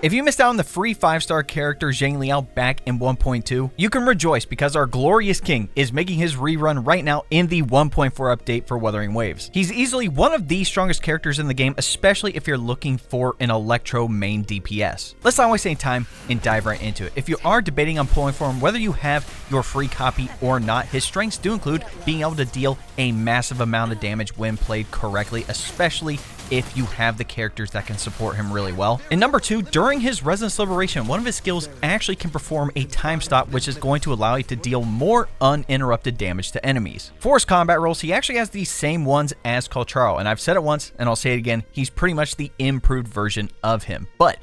If you missed out on the free 5-star character Xiangli Yao back in 1.2, you can rejoice because our glorious king is making his rerun right now in the 1.4 update for Wuthering Waves. He's easily one of the strongest characters in the game, especially if you're looking for an ELECTRO main DPS. Let's not waste any time and dive right into it. If you are debating on pulling for him, whether you have your free copy or not, his strengths do include being able to deal a massive amount of damage when played correctly, especially if you have the characters that can support him really well. And number 2, during his Resonance Liberation, one of his skills actually can perform a time stop, which is going to allow you to deal more uninterrupted damage to enemies. For his combat roles, he actually has the same ones as Cultraro, and I've said it once and I'll say it again, he's pretty much the improved version of him. But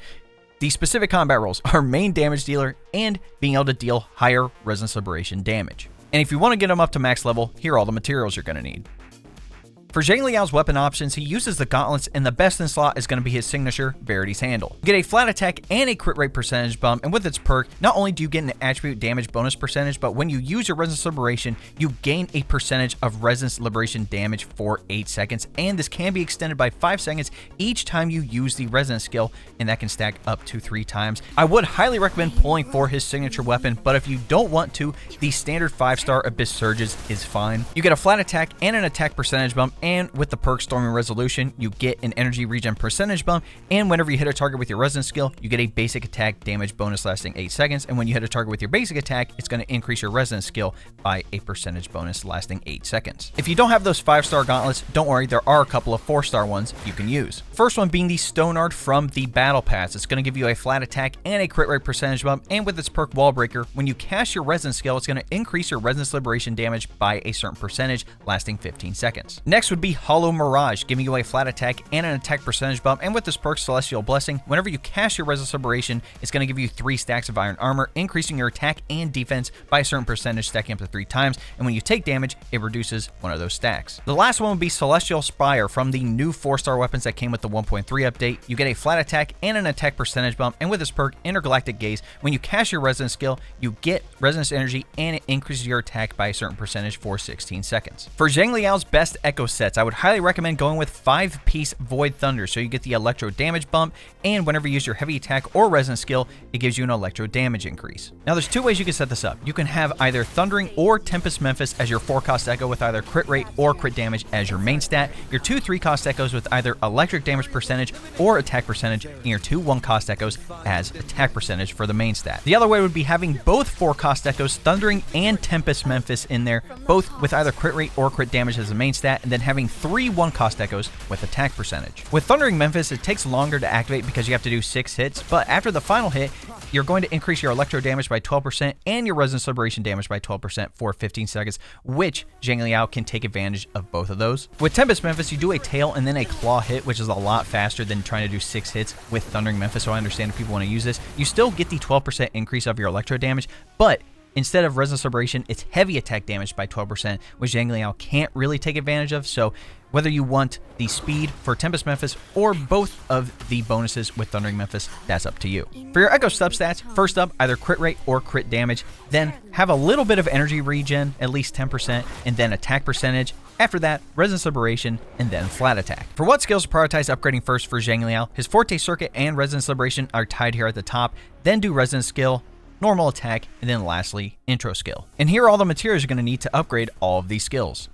the specific combat roles are main damage dealer and being able to deal higher Resonance Liberation damage. And if you want to get him up to max level, here are all the materials you're going to need. For Xiangli Yao's weapon options, he uses the gauntlets, and the best in slot is going to be his signature, Verity's handle. You get a flat attack and a crit rate percentage bump, and with its perk, not only do you get an attribute damage bonus percentage, but when you use your Resonance Liberation, you gain a percentage of Resonance Liberation damage for 8 seconds, and this can be extended by 5 seconds each time you use the Resonance skill, and that can stack up to 3 times. I would highly recommend pulling for his signature weapon, but if you don't want to, the standard 5-star Abyss Surges is fine. You get a flat attack and an attack percentage bump, and with the perk Storming Resolution, you get an energy regen percentage bump, and whenever you hit a target with your Resonance skill, you get a basic attack damage bonus lasting 8 seconds, and when you hit a target with your basic attack, it's going to increase your Resonance skill by a percentage bonus lasting 8 seconds. If you don't have those 5-star gauntlets, don't worry, there are a couple of 4-star ones you can use. First one being the Stonard from the Battle Pass. It's going to give you a flat attack and a crit rate percentage bump, and with its perk Wall Breaker, when you cast your Resonance skill, it's going to increase your Resonance Liberation damage by a certain percentage, lasting 15 seconds. Next would be Hollow Mirage, giving you a flat attack and an attack percentage bump, and with this perk Celestial Blessing, whenever you cast your Resonance Liberation, it's going to give you 3 stacks of Iron Armor, increasing your attack and defense by a certain percentage, stacking up to 3 times, and when you take damage, it reduces one of those stacks. The last one would be Celestial Spire from the new 4-star weapons that came with the 1.3 update. You get a flat attack and an attack percentage bump, and with this perk Intergalactic Gaze, when you cast your Resonance skill, you get Resonance Energy and it increases your attack by a certain percentage for 16 seconds. For Xiangli Yao's best echo sets, I would highly recommend going with 5-piece Void Thunder, so you get the ELECTRO damage bump, and whenever you use your heavy attack or Resonance skill, it gives you an ELECTRO damage increase. Now there's 2 ways you can set this up. You can have either Thundering or Tempest Memphis as your 4-cost echo with either crit rate or crit damage as your main stat, your 2 3-cost echoes with either electric damage percentage or attack percentage, and your 2 1-cost echoes as attack percentage for the main stat. The other way would be having both 4-cost echoes, Thundering and Tempest Memphis in there, both with either crit rate or crit damage as the main stat, and then having 3 1-cost echoes with attack percentage. With Thundering Memphis, it takes longer to activate because you have to do 6 hits, but after the final hit, you're going to increase your ELECTRO damage by 12% and your Resonance Liberation damage by 12% for 15 seconds, which Xiangli Yao can take advantage of both of those. With Tempest Memphis, you do a tail and then a claw hit, which is a lot faster than trying to do 6 hits with Thundering Memphis, so I understand if people want to use this. You still get the 12% increase of your ELECTRO damage, but instead of Resonance Liberation, it's heavy attack damage by 12%, which Xiangli Yao can't really take advantage of, so whether you want the speed for Tempest Memphis or both of the bonuses with Thundering Memphis, that's up to you. For your Echo substats, first up, either crit rate or crit damage, then have a little bit of energy regen, at least 10%, and then attack percentage. After that, Resonance Liberation, and then flat attack. For what skills to prioritize upgrading first for Xiangli Yao, his Forte Circuit and Resonance Liberation are tied here at the top, then do Resonance skill, normal attack, and then lastly, intro skill. And here are all the materials you're going to need to upgrade all of these skills.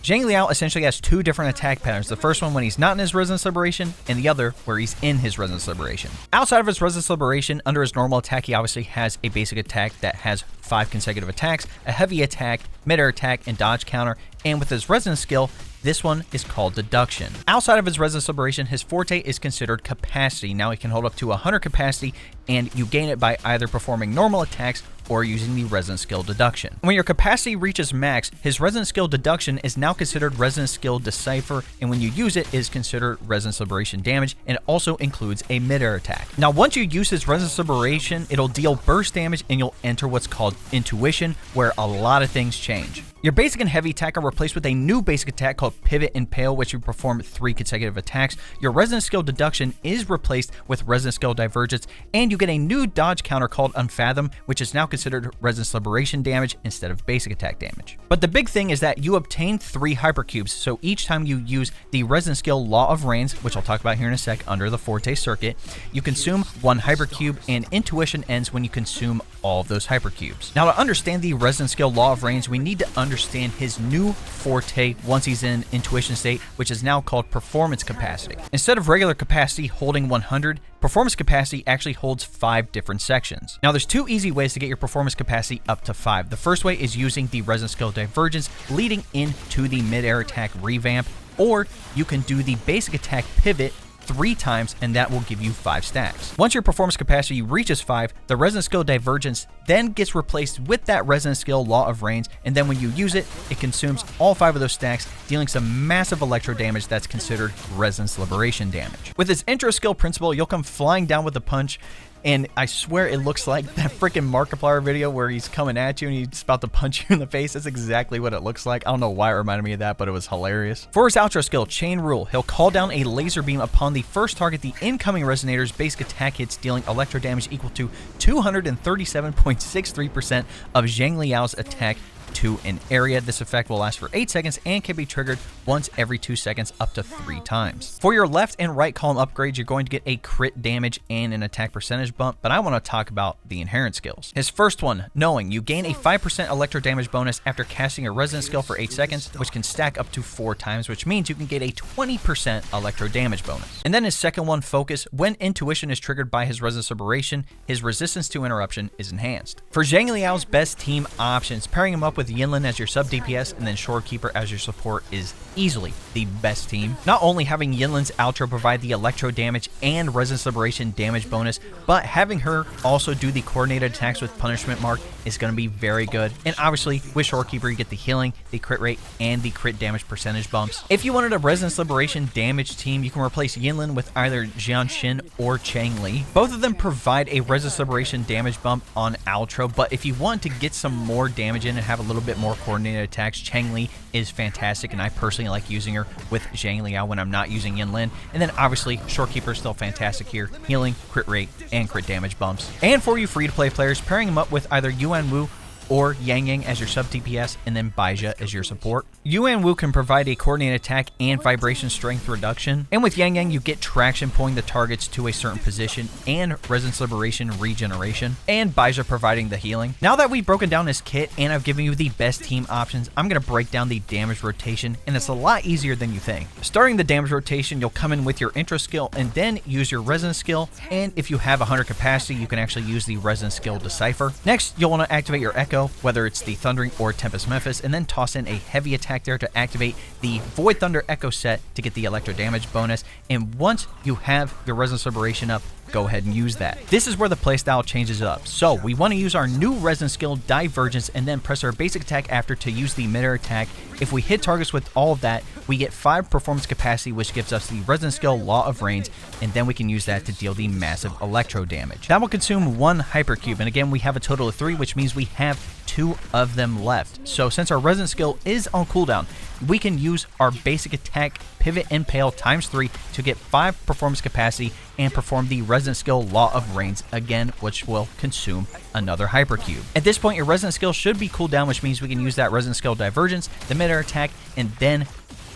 Xiangli Yao essentially has 2 different attack patterns. The first one when he's not in his Resonance Liberation, and the other where he's in his Resonance Liberation. Outside of his Resonance Liberation, under his normal attack, he obviously has a basic attack that has 5 consecutive attacks, a heavy attack, mid-air attack, and dodge counter, and with his Resonance skill, this one is called Deduction. Outside of his Resonance Liberation, his forte is considered Capacity. Now he can hold up to 100 capacity, and you gain it by either performing normal attacks or using the Resonance skill Deduction. When your capacity reaches max, his Resonance skill Deduction is now considered Resonance skill Decipher, and when you use it, it is considered Resonance Liberation damage, and it also includes a mid-air attack. Now once you use his Resonance Liberation, it'll deal burst damage, and you'll enter what's called Intuition, where a lot of things change. Your basic and heavy attack are replaced with a new basic attack called Pivot and Pale, which you perform 3 consecutive attacks. Your Resonance skill Deduction is replaced with Resonance skill Divergence, and you get a new dodge counter called Unfathom, which is now considered Resonance Liberation damage instead of basic attack damage. But the big thing is that you obtain 3 hypercubes, so each time you use the Resonance skill Law of Rains, which I'll talk about here in a sec under the Forte circuit, you consume 1 hypercube, and Intuition ends when you consume all of those hypercubes. Now, to understand the Resonance skill Law of Rains, we need to understand his new Forte once he's in Intuition state, which is now called Performance Capacity. Instead of regular capacity holding 100, Performance Capacity actually holds 5 different sections. Now, there's 2 easy ways to get your Performance Capacity up to 5. The first way is using the Resonance skill Divergence leading into the mid-air attack revamp, or you can do the basic attack pivot 3 times, and that will give you 5 stacks. Once your performance capacity reaches 5, the Resonance skill Divergence then gets replaced with that Resonance skill Law of Rains, and then when you use it, it consumes all 5 of those stacks, dealing some massive electro damage that's considered Resonance Liberation damage. With his intro skill principle, you'll come flying down with a punch, and I swear it looks like that freaking Markiplier video where he's coming at you and he's about to punch you in the face. That's exactly what it looks like. I don't know why it reminded me of that, but it was hilarious. For his outro skill, Chain Rule, he'll call down a laser beam upon the first target. The incoming Resonator's basic attack hits, dealing electro damage equal to 237.63% of Xiangli Yao's attack to an area. This effect will last for 8 seconds and can be triggered once every 2 seconds up to 3 times. For your left and right column upgrades, you're going to get a crit damage and an attack percentage bump, but I want to talk about the inherent skills. His first one, Knowing, you gain a 5% electro damage bonus after casting a resonance skill for 8 seconds, which can stack up to 4 times, which means you can get a 20% electro damage bonus. And then his second one, Focus, when Intuition is triggered by his Resonance Liberation, his resistance to interruption is enhanced. For Xiangli Yao's best team options, pairing him up with Yinlin as your sub DPS and then Shorekeeper as your support is easily the best team. Not only having Yinlin's outro provide the electro damage and Resonance Liberation damage bonus, but having her also do the coordinated attacks with Punishment Mark is going to be very good. And obviously with Shorekeeper you get the healing, the crit rate, and the crit damage percentage bumps. If you wanted a Resonance Liberation damage team, you can replace Yinlin with either Jianshin or Xiangli. Both of them provide a Resonance Liberation damage bump on outro, but if you want to get some more damage in and have a little bit more coordinated attacks, Xiangli is fantastic, and I personally like using her with Xiangli Yao when I'm not using Yinlin. And then obviously Shorekeeper is still fantastic here, healing, crit rate, and crit damage bumps. And for you free-to-play players, pairing him up with either Yuan Wu or Yang Yang as your sub DPS, and then Baizha as your support. Yuan Wu can provide a coordinated attack and vibration strength reduction, and with Yang Yang you get traction pulling the targets to a certain position and Resonance Liberation regeneration, and Baizha providing the healing. Now that we've broken down his kit and I've given you the best team options, I'm going to break down the damage rotation, and it's a lot easier than you think. Starting the damage rotation, you'll come in with your intro skill and then use your resonance skill, and if you have 100 capacity you can actually use the resonance skill Decipher. Next, you'll want to activate your Echo, whether it's the Thundering or Tempest Memphis, and then toss in a heavy attack there to activate the Void Thunder Echo set to get the electro damage bonus. And once you have your Resonance Liberation up, go ahead and use that. This is where the playstyle changes up. So we want to use our new resonance skill Divergence and then press our basic attack after to use the mid-air attack. If we hit targets with all of that, we get 5 performance capacity, which gives us the resonance skill Law of Rains, and then we can use that to deal the massive electro damage. That will consume 1 hypercube, and again we have a total of 3, which means we have 2 of them left. So since our resonance skill is on cooldown, we can use our basic attack Pivot Impale ×3 to get 5 performance capacity and perform the resonance skill Law of Rains again, which will consume another hypercube. At this point, your resonance skill should be cooled down, which means we can use that resonance skill Divergence, the mid-air attack, and then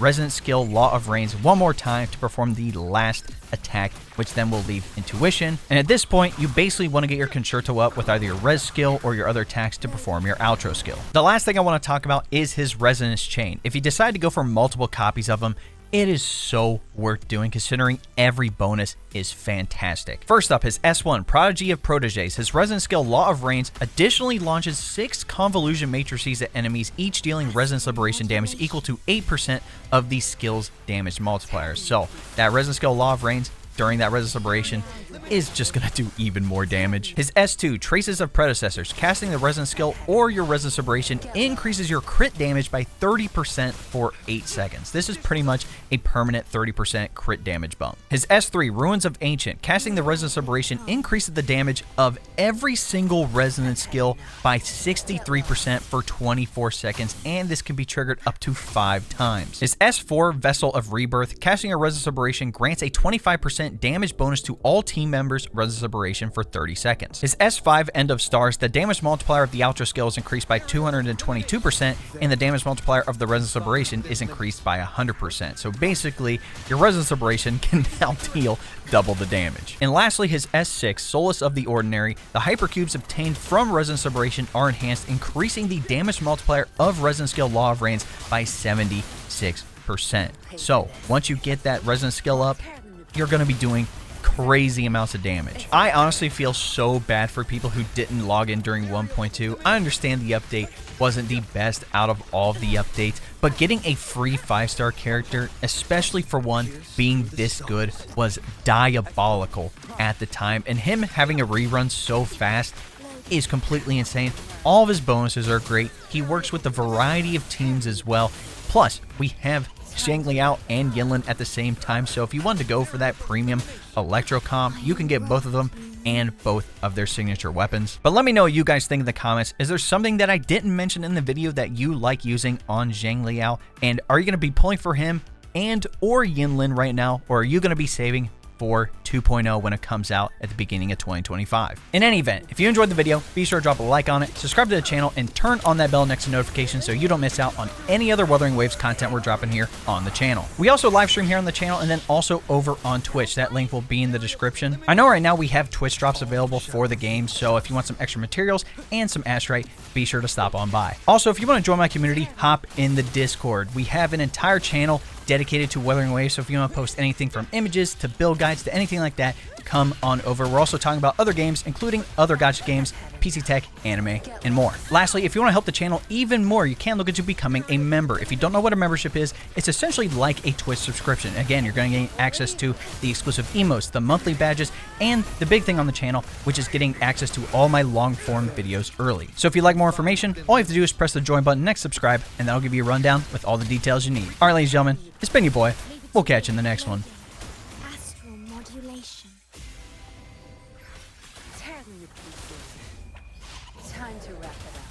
resonance skill Law of Rains one more time to perform the last attack, which then will leave Intuition. And at this point, you basically want to get your Concerto up with either your res skill or your other attacks to perform your outro skill. The last thing I want to talk about is his resonance chain. If you decide to go for multiple copies of him, it is so worth doing considering every bonus is fantastic. First up, his S1, Prodigy of Proteges. His resonance skill Law of Rains additionally launches 6 convolution matrices at enemies, each dealing resonance liberation damage equal to 8% of the skill's damage multipliers. So that resonance skill Law of Rains during that resonance liberation is just going to do even more damage. His S2, Traces of Predecessors. Casting the resonance skill or your resonance liberation increases your crit damage by 30% for 8 seconds. This is pretty much a permanent 30% crit damage bump. His S3, Ruins of Ancient. Casting the resonance liberation increases the damage of every single resonance skill by 63% for 24 seconds, and this can be triggered up to 5 times. His S4, Vessel of Rebirth. Casting a resonance liberation grants a 25% damage bonus to all team members' Resonance Liberation for 30 seconds. His S5 End of Stars, the damage multiplier of the outro skill is increased by 222%, and the damage multiplier of the Resonance Liberation is increased by 100%. So basically, your Resonance Liberation can now deal double the damage. And lastly, his S6, Solace of the Ordinary, the hypercubes obtained from Resonance Liberation are enhanced, increasing the damage multiplier of Resonance skill Law of Rains by 76%. So once you get that Resonance skill up, you're going to be doing crazy amounts of damage. I honestly feel so bad for people who didn't log in during 1.2. I understand the update wasn't the best out of all of the updates, but getting a free 5-star character, especially for one being this good, was diabolical at the time, and him having a rerun so fast is completely insane. All of his bonuses are great. He works with a variety of teams as well. Plus, we have Xiangli Yao and Yinlin at the same time, so if you want to go for that premium ELECTRO comp, you can get both of them and both of their signature weapons. But let me know what you guys think in the comments. Is there something that I didn't mention in the video that you like using on Xiangli Yao? And are you going to be pulling for him and or Yinlin right now, or are you going to be saving for 2.0 when it comes out at the beginning of 2025. In any event, if you enjoyed the video, be sure to drop a like on it, subscribe to the channel, and turn on that bell next to notifications so you don't miss out on any other Wuthering Waves content we're dropping here on the channel. We also live stream here on the channel and then also over on Twitch. That link will be in the description. I know right now we have Twitch drops available for the game, so if you want some extra materials and some Astrite, be sure to stop on by. Also, if you want to join my community, hop in the Discord. We have an entire channel dedicated to Wuthering Waves, so if you want to post anything from images to build guides to anything like that, come on over. We're also talking about other games, including other gacha games, PC tech, anime, and more. Lastly, if you want to help the channel even more, you can look into becoming a member. If you don't know what a membership is, it's essentially like a Twitch subscription. Again, you're going to gain access to the exclusive emotes, the monthly badges, and the big thing on the channel, which is getting access to all my long-form videos early. So if you'd like more information, all you have to do is press the join button next subscribe, and that'll give you a rundown with all the details you need. All right, ladies and gentlemen, it's been your boy. We'll catch you in the next one. Time to wrap it up.